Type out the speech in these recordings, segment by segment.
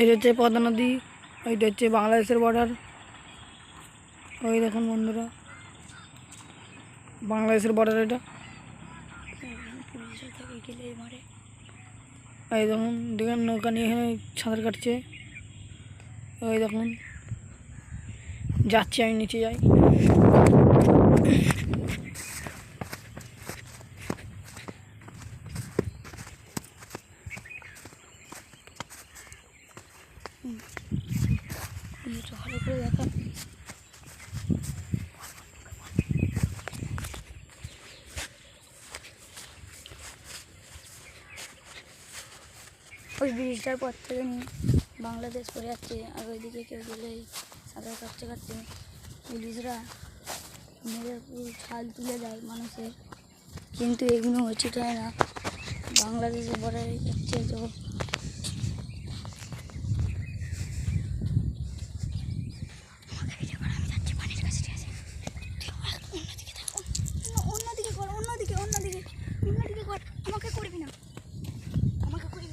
এটা হচ্ছে পদ্মা নদী, ওইটা হচ্ছে বাংলাদেশের বর্ডার। ওই দেখুন বন্ধুরা, বাংলাদেশের বর্ডার এটা। এই দেখুন দেখুন নৌকা নিয়ে এখানে সাঁতার কাটছে। ওই দেখুন যাচ্ছি, আমি নিচে যাই। ভালো করে দেখা ওই ব্রিজটার পর থেকে নিয়ে বাংলাদেশ পড়ে যাচ্ছে, আর ওইদিকে কেউ গেলেই সাঁতার কাটতে কাটতে পুলিশরা মেরে ছাল তুলে দেয় মানুষের, কিন্তু এগুলো হচ্ছে তাই না। বাংলাদেশে বর্ডারে যাচ্ছে তো আমাকে করবি না, আমাকে করবি।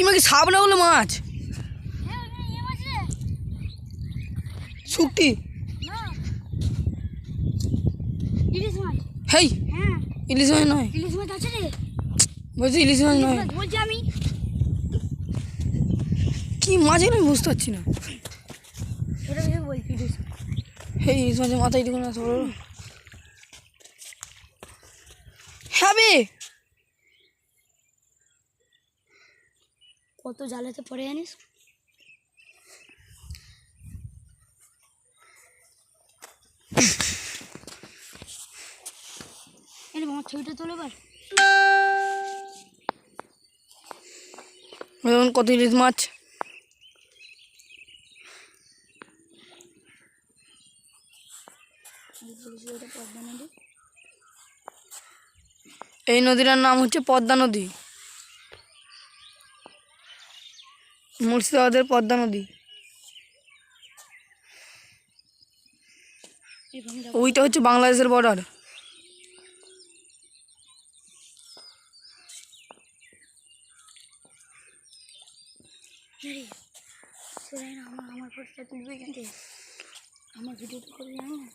ইমাকে সাপ না হলো মাছ শুকটি ইলিশ মাছ। হেই ইলিশ মাছ নয়, ইলিশ মাছ আছে রে, বলছি ইলিশ মাছ নয়, বলছি আমি কি মাছ আমি বুঝতে পারছি না। এটা কিছু বলছি ইলিশ, হেই ইলিশ মাছের মাথায় ঢুকুন না সব। হ্যাঁ বে, কত জালেতে পড়ে জানিস। আমার ছবিটা তোলে এবার কত ইলিশ মাছ। এই নদীটার নাম হচ্ছে পদ্মা নদী, মুর্শিদাবাদের পদ্মা নদী। ওইটা হচ্ছে বাংলাদেশের বর্ডার। আমার ফটোটা তুলবে এখান থেকে, আমার ভিডিওটা করবি আমি না।